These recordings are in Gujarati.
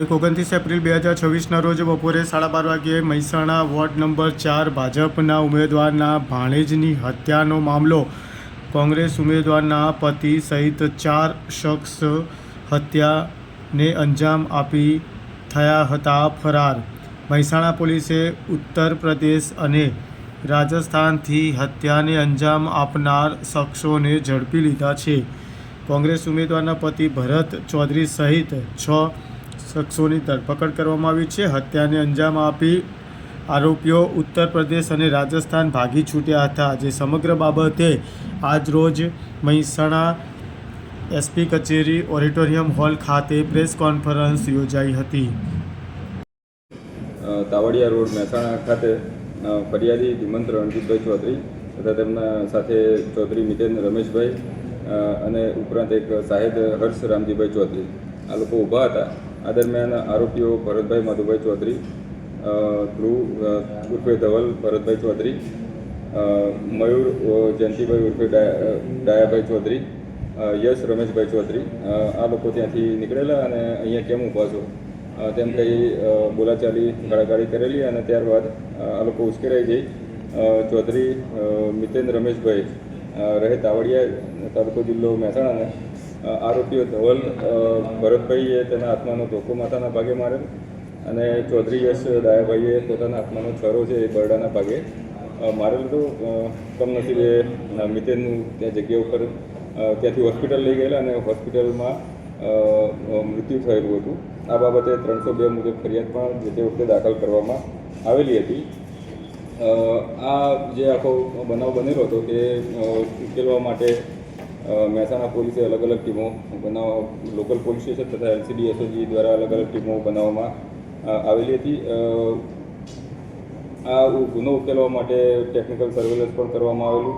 29 એપ્રિલ 2026ના રોજ બપોરે 12:30 વાગ્યે મહેસાણા વોર્ડ નંબર 4 ભાજપના ઉમેદવારના ભાણેજની હત્યાનો મામલો. કોંગ્રેસ ઉમેદવારના પતિ સહિત 4 શખ્સ હત્યાને અંજામ આપી થયા હતા ફરાર. મહેસાણા પોલીસે ઉત્તર પ્રદેશ અને રાજસ્થાનથી હત્યાને અંજામ આપનાર શખ્સોને ઝડપી લીધા છે. કોંગ્રેસ ઉમેદવારના પતિ ભરત ચૌધરી સહિત 6 શખ્સોની ધરપકડ કરવામાં આવી છે. હત્યાને અંજામ આપી આરોપીઓ ઉત્તર પ્રદેશ અને રાજસ્થાન ભાગી છૂટ્યા હતા. જે સમગ્ર બાબતે આજરોજ મહેસાણા એસપી કચેરી ઓડિટોરિયમ હોલ ખાતે પ્રેસ કોન્ફરન્સ યોજાઈ હતી. તાવડિયા રોડ મહેસાણા ખાતે ફરિયાદી ધીમંત રણજીતભાઈ ચૌધરી તથા તેમના સાથે ચૌધરી મિતેન રમેશભાઈ અને ઉપરાંત એક સાહેદ હર્ષ રામજીભાઈ ચૌધરી આ લોકો ઊભા હતા. આ દરમિયાન આરોપીઓ ભરતભાઈ માધુભાઈ ચૌધરી, ધ્રુવ ઉર્ફે ધવલ ભરતભાઈ ચૌધરી, મયુર જયંતિભાઈ ઉર્ફે ડાયાભાઈ ચૌધરી, યશ રમેશભાઈ ચૌધરી આ લોકો ત્યાંથી નીકળેલા અને અહીંયા કેમ ઊભા છો તેમ કહી બોલાચાલી ગાળાગાળી કરેલી અને ત્યારબાદ આ લોકો ઉશ્કેરાઈ જઈ ચૌધરી મિતેન રમેશભાઈ રહે તાવડિયા તાલુકો જિલ્લો મહેસાણાને આરોપીઓ ધવલ ભરતભાઈએ તેના આત્માનો ધોકો માથાના ભાગે મારેલ અને ચૌધરી યશ ડાયાભાઈએ પોતાના આત્માનો છરો છે એ બરડાના ભાગે મારેલ હતો. કમનસીબે મિતેનનું ત્યાં જગ્યા ઉપર ત્યાંથી હોસ્પિટલ લઈ ગયેલા અને હોસ્પિટલમાં મૃત્યુ થયેલું હતું. આ બાબતે 302 મુજબ ફરિયાદ પણ જે તે વખતે દાખલ કરવામાં આવેલી હતી. આ જે આખો બનાવ બનેલો હતો તે ઉકેલવા માટે મહેસાણા પોલીસે અલગ અલગ ટીમો લોકલ પોલીસ સ્ટેશન તથા LCD SOG દ્વારા અલગ અલગ ટીમો બનાવવામાં આવેલી હતી. આ ગુનો ઉકેલવા માટે ટેકનિકલ સર્વેલન્સ પણ કરવામાં આવેલું.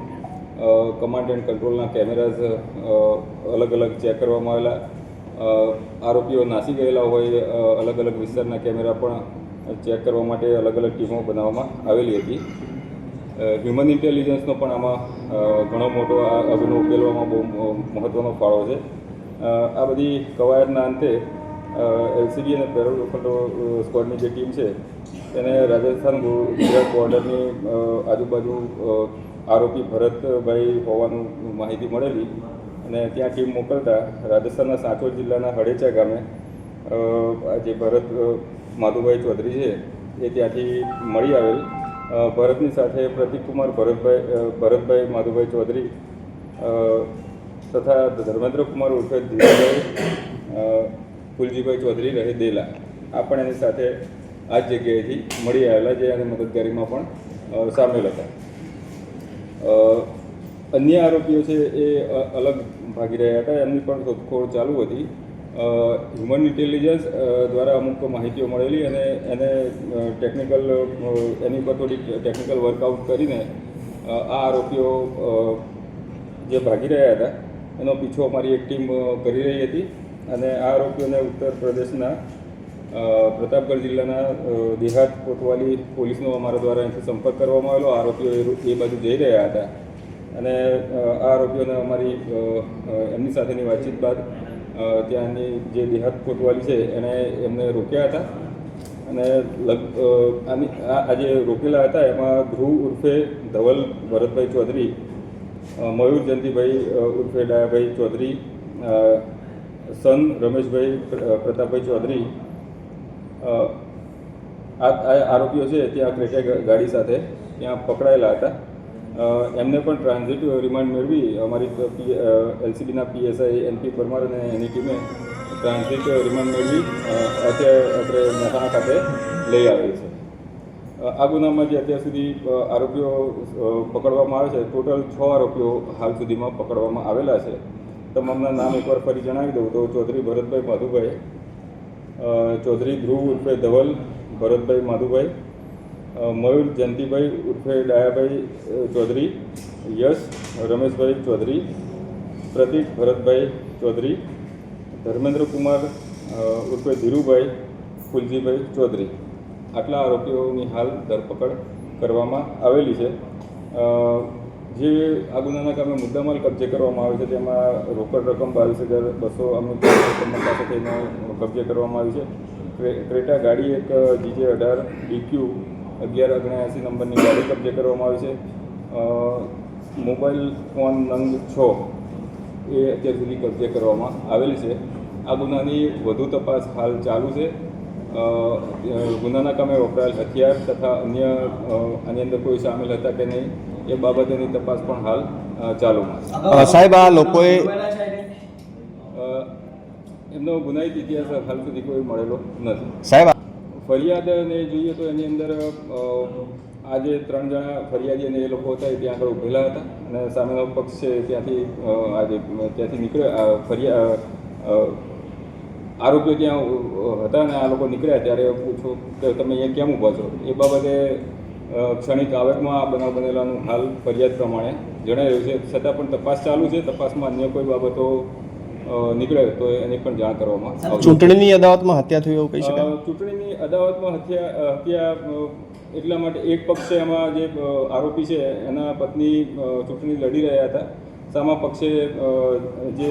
કમાન્ડ એન્ડ કંટ્રોલના કેમેરાઝ અલગ અલગ ચેક કરવામાં આવેલા. આરોપીઓ નાસી ગયેલા હોય અલગ અલગ વિસ્તારના કેમેરા પણ ચેક કરવા માટે અલગ અલગ ટીમો બનાવવામાં આવેલી હતી. હ્યુમન ઇન્ટેલિજન્સનો પણ આમાં ઘણો મોટો આ ગુનો ઉકેલવામાં બહુ મહત્ત્વનો ફાળો છે. આ બધી કવાયતના અંતે LCD અને પેરોલ સ્ક્વોડની જે ટીમ છે તેને રાજસ્થાન ગુજરાત બોર્ડરની આજુબાજુ આરોપી ભરતભાઈ હોવાનું માહિતી મળેલી અને ત્યાં ટીમ મોકલતા રાજસ્થાનના સાંચોર જિલ્લાના હડેચા ગામે જે ભરત માધુભાઈ ચૌધરી છે એ ત્યાંથી મળી આવેલ. ભરતની સાથે પ્રતિકકુમાર ભરતભાઈ માધુભાઈ ચૌધરી તથા ધર્મેન્દ્રકુમાર ઉર્ફે ધીરુભાઈ ફુલજીભાઈ ચૌધરી રહે દેલા આ પણ એની સાથે આ જ જગ્યાએથી મળી આવેલા જે અને મદદગારીમાં પણ સામેલ હતા. અન્ય આરોપીઓ છે એ અલગ ભાગી રહ્યા હતા. એમની પણ શોધખોળ ચાલુ હતી. હ્યુમન ઇન્ટેલિજન્સ દ્વારા અમુક માહિતીઓ મળેલી અને એને એની પર થોડી ટેકનિકલ વર્કઆઉટ કરીને આ આરોપીઓ જે ભાગી રહ્યા હતા એનો પીછો અમારી એક ટીમ કરી રહી હતી અને આ આરોપીઓને ઉત્તર પ્રદેશના પ્રતાપગઢ જિલ્લાના દેહાત કોતવાલી પોલીસનો અમારા દ્વારા અહીંથી સંપર્ક કરવામાં આવેલો. આરોપીઓ એ બાજુ જઈ રહ્યા હતા અને આ આરોપીઓને અમારી એમની સાથેની વાતચીત બાદ ત્યાંની જે દેહાત કોતવાલી છે એમને રોક્યા હતા અને આ જે રોકેલા હતા એમાં ધ્રુવ ઉર્ફે ધવલ ભરતભાઈ ચૌધરી, મયુર જયંતિભાઈ ઉર્ફે ડાયાભાઈ ચૌધરી, સન રમેશભાઈ પ્રતાપભાઈ ચૌધરી આ આરોપીઓ છે ત્યાં ક્રેટા ગાડી સાથે ત્યાં પકડાયેલા હતા. એમને પણ ટ્રાન્ઝિટ રિમાન્ડ મેળવી અમારી LCBના PSI NP પરમાર અને એની ટીમે ટ્રાન્ઝિટ રિમાન્ડ મેળવી અત્યારે મહેસાણા ખાતે લઈ આવેલ છે. આ ગુનામાં જે અત્યાર સુધી આરોપીઓ પકડવામાં આવે છે ટોટલ 6 આરોપીઓ હાલ સુધીમાં પકડવામાં આવેલા છે. તમામના નામ એકવાર ફરી જણાવી દઉં તો ચૌધરી ભરતભાઈ માધુભાઈ, ચૌધરી ધ્રુવ ઉર્ફે ધવલ ભરતભાઈ માધુભાઈ, મયુર જયંતિભાઈ ઉર્ફે ડાયાભાઈ ચૌધરી, યશ રમેશભાઈ ચૌધરી, પ્રતિક ભરતભાઈ ચૌધરી, ધર્મેન્દ્રકુમાર ઉર્ફે ધીરુભાઈ ફુલજીભાઈ ચૌધરી આટલા આરોપીઓની હાલ ધરપકડ કરવામાં આવેલી છે. જે આ ગુનાના કામે મુદ્દામાલ કબજે કરવામાં આવે છે તેમાં રોકડ રકમ 22,200 અમુક પાસે થઈને કબજે કરવામાં આવી છે. ક્રેટા ગાડી એક GJ18 DQ 1179 નંબરની ગાડી કબજે કરવામાં આવી છે. મોબાઈલ ફોન નંગ 6 એ અત્યાર સુધી કબજે કરવામાં આવેલ છે. આ ગુનાની વધુ તપાસ હાલ ચાલુ છે. ગુનાના કામે વપરાયેલ હથિયાર તથા અન્ય આની અંદર કોઈ સામેલ હતા કે નહીં એ બાબતેની તપાસ પણ હાલ ચાલુમાં છે. સાહેબ, આ લોકોએ એમનો ગુનાહિત ઇતિહાસ હાલ સુધી કોઈ મળેલો નથી. સાહેબ ફરિયાદને જોઈએ તો એની અંદર આ જે 3 જણા ફરિયાદી અને એ લોકો હતા એ ત્યાં આગળ ઊભેલા હતા અને સામેનો પક્ષ છે ત્યાંથી નીકળ્યા આરોપીઓ ત્યાં હતા અને આ લોકો નીકળ્યા ત્યારે પૂછો કે તમે અહીંયા કેમ ઊભા છો એ બાબતે ક્ષણિક આવેગમાં આ બનાવ બનેલાનું હાલ ફરિયાદ પ્રમાણે જણાઈ રહ્યું છે. છતાં પણ તપાસ ચાલુ છે. તપાસમાં અન્ય કોઈ બાબતો નીકળે તો એની પણ જાણ કરવામાં આવશે. ચૂંટણીની અદાવતમાં હત્યા થઈ એવું કહી શકાય? ચૂંટણીની અદાવતમાં હત્યા એટલા માટે એક પક્ષે એમાં જે આરોપી છે એના પત્ની ચૂંટણી લડી રહ્યા હતા. સામા પક્ષે જે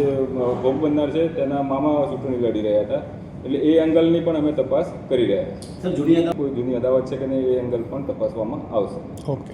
ભોગ બનનાર છે તેના મામા ચૂંટણી લડી રહ્યા હતા. એટલે એ એંગલની પણ અમે તપાસ કરી રહ્યા છીએ. કોઈ જૂની અદાવત છે કે નહીં એ એંગલ પણ તપાસવામાં આવશે. ઓકે.